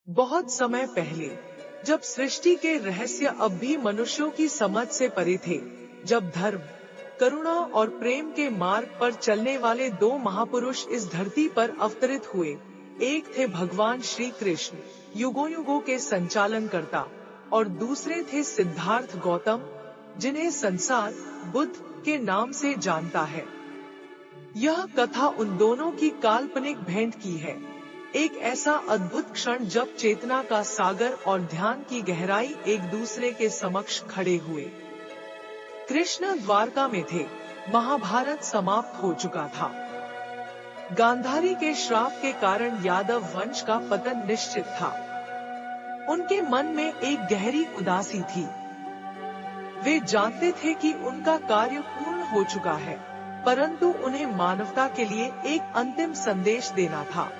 बहुत समय पहले, जब सृष्टि के रहस्य अब भी मनुष्यों की समझ से परे थे, जब धर्म, करुणा और प्रेम के मार्ग पर चलने वाले दो महापुरुष इस धरती पर अवतरित हुए। एक थे भगवान श्री कृष्ण, युगों युगों के संचालन करता, और दूसरे थे सिद्धार्थ गौतम, जिन्हें संसार बुद्ध के नाम से जानता है। यह कथा उन दोनों की काल्पनिक भेंट की है। एक ऐसा अद्भुत क्षण जब चेतना का सागर और ध्यान की गहराई एक दूसरे के समक्ष खड़े हुए। कृष्ण द्वारका में थे, महाभारत समाप्त हो चुका था। गांधारी के श्राप के कारण यादव वंश का पतन निश्चित था। उनके मन में एक गहरी उदासी थी। वे जानते थे कि उनका कार्य पूर्ण हो चुका है, परंतु उन्हें मानवता के लिए एक अंतिम संदेश देना था।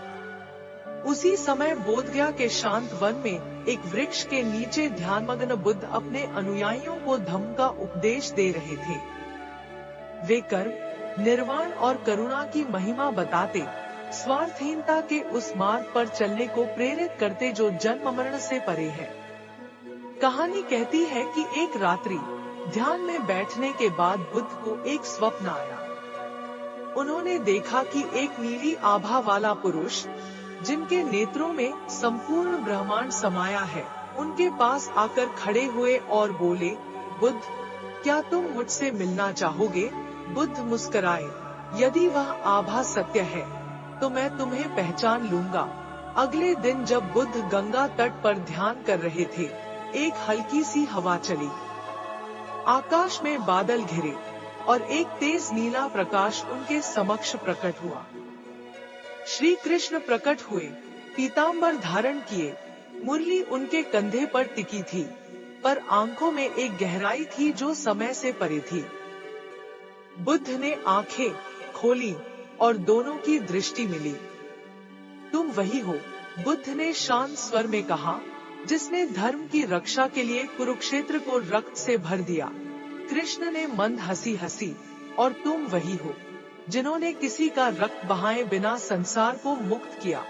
उसी समय बोधगया के शांत वन में एक वृक्ष के नीचे ध्यानमग्न बुद्ध अपने अनुयायियों को धम्म का उपदेश दे रहे थे। वे कर्म, निर्वाण और करुणा की महिमा बताते, स्वार्थहीनता के उस मार्ग पर चलने को प्रेरित करते जो जन्म मरण से परे है। कहानी कहती है कि एक रात्रि ध्यान में बैठने के बाद बुद्ध को एक स्वप्न आया। उन्होंने देखा कि एक नीली आभा वाला पुरुष, जिनके नेत्रों में संपूर्ण ब्रह्मांड समाया है, उनके पास आकर खड़े हुए और बोले, बुद्ध, क्या तुम मुझसे मिलना चाहोगे? बुद्ध मुस्कुराए, यदि वह आभा सत्य है, तो मैं तुम्हें पहचान लूंगा। अगले दिन जब बुद्ध गंगा तट पर ध्यान कर रहे थे, एक हल्की सी हवा चली, आकाश में बादल घिरे और एक तेज नीला प्रकाश उनके समक्ष प्रकट हुआ। श्री कृष्ण प्रकट हुए, पीतांबर धारण किए, मुरली उनके कंधे पर टिकी थी, पर आंखों में एक गहराई थी जो समय से परे थी। बुद्ध ने आंखें खोली और दोनों की दृष्टि मिली। तुम वही हो, बुद्ध ने शांत स्वर में कहा, जिसने धर्म की रक्षा के लिए कुरुक्षेत्र को रक्त से भर दिया। कृष्ण ने मंद हंसी हंसी, और तुम वही हो, जिन्होंने किसी का रक्त बहाए बिना संसार को मुक्त किया।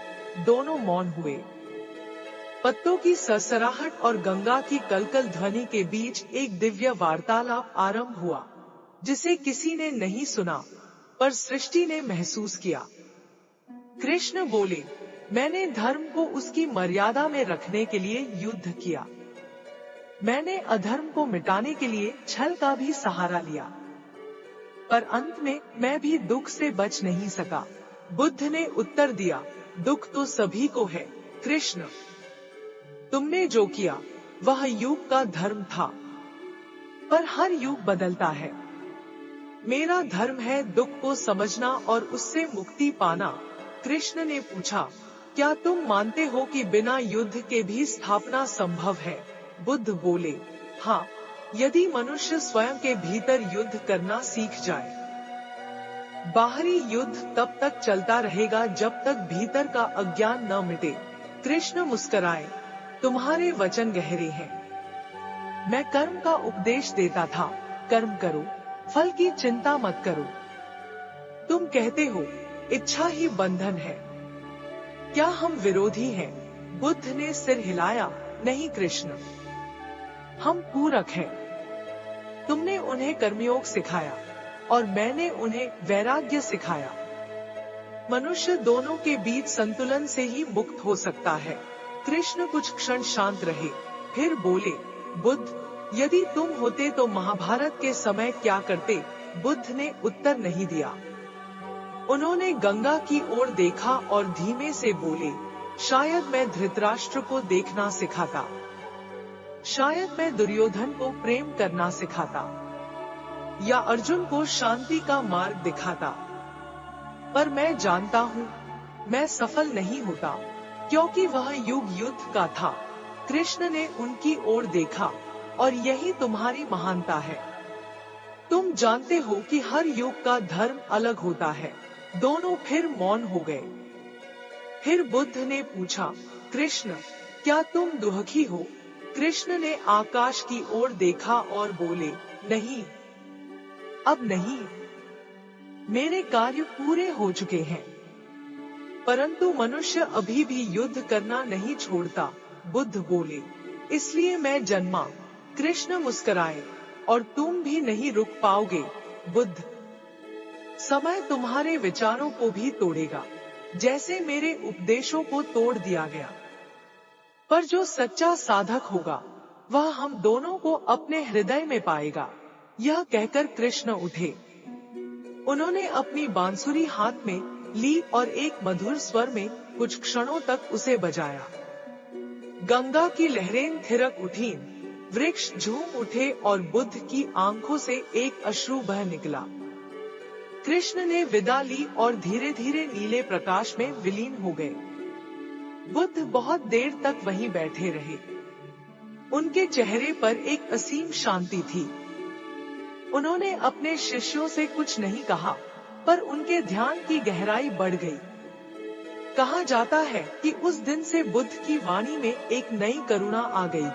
दोनों मौन हुए। पत्तों की सरसराहट और गंगा की कलकल ध्वनि के बीच एक दिव्य वार्तालाप आरंभ हुआ, जिसे किसी ने नहीं सुना, पर सृष्टि ने महसूस किया। कृष्ण बोले, मैंने धर्म को उसकी मर्यादा में रखने के लिए युद्ध किया। मैंने अधर्म को मिटाने के लिए छल का भी सहारा लिया, पर अंत में मैं भी दुख से बच नहीं सका। बुद्ध ने उत्तर दिया, दुख तो सभी को है कृष्ण। तुमने जो किया वह युग का धर्म था, पर हर युग बदलता है। मेरा धर्म है दुख को समझना और उससे मुक्ति पाना। कृष्ण ने पूछा, क्या तुम मानते हो कि बिना युद्ध के भी स्थापना संभव है? बुद्ध बोले, हाँ, यदि मनुष्य स्वयं के भीतर युद्ध करना सीख जाए। बाहरी युद्ध तब तक चलता रहेगा जब तक भीतर का अज्ञान न मिटे। कृष्ण मुस्कुराए, तुम्हारे वचन गहरे हैं। मैं कर्म का उपदेश देता था, कर्म करो, फल की चिंता मत करो। तुम कहते हो, इच्छा ही बंधन है। क्या हम विरोधी हैं? बुद्ध ने सिर हिलाया, नहीं कृष्ण, हम पूरक हैं। तुमने उन्हें कर्मयोग सिखाया और मैंने उन्हें वैराग्य सिखाया। मनुष्य दोनों के बीच संतुलन से ही मुक्त हो सकता है। कृष्ण कुछ क्षण शांत रहे, फिर बोले, बुद्ध, यदि तुम होते तो महाभारत के समय क्या करते? बुद्ध ने उत्तर नहीं दिया। उन्होंने गंगा की ओर देखा और धीमे से बोले, शायद मैं धृतराष्ट्र को देखना सिखाता, शायद मैं दुर्योधन को प्रेम करना सिखाता, या अर्जुन को शांति का मार्ग दिखाता। पर मैं जानता हूँ, मैं सफल नहीं होता, क्योंकि वह युग युद्ध का था। कृष्ण ने उनकी ओर देखा, और यही तुम्हारी महानता है। तुम जानते हो कि हर युग का धर्म अलग होता है। दोनों फिर मौन हो गए। फिर बुद्ध ने पूछा, कृष्ण, क्या तुम दुखी हो? कृष्ण ने आकाश की ओर देखा और बोले, नहीं, अब नहीं। मेरे कार्य पूरे हो चुके हैं। परंतु मनुष्य अभी भी युद्ध करना नहीं छोड़ता, बुद्ध बोले। इसलिए मैं जन्मा। कृष्ण मुस्कुराए। और तुम भी नहीं रुक पाओगे, बुद्ध। समय तुम्हारे विचारों को भी तोड़ेगा, जैसे मेरे उपदेशों को तोड़ दिया गया। पर जो सच्चा साधक होगा, वह हम दोनों को अपने हृदय में पाएगा। यह कहकर कृष्ण उठे। उन्होंने अपनी बांसुरी हाथ में ली और एक मधुर स्वर में कुछ क्षणों तक उसे बजाया। गंगा की लहरें थिरक उठीं, वृक्ष झूम उठे और बुद्ध की आंखों से एक अश्रु बह निकला। कृष्ण ने विदा ली और धीरे धीरे नीले प्रकाश में विलीन हो गए। बुद्ध बहुत देर तक वहीं बैठे रहे। उनके चेहरे पर एक असीम शांति थी। उन्होंने अपने शिष्यों से कुछ नहीं कहा, पर उनके ध्यान की गहराई बढ़ गई। कहा जाता है कि उस दिन से बुद्ध की वाणी में एक नई करुणा आ गई थी।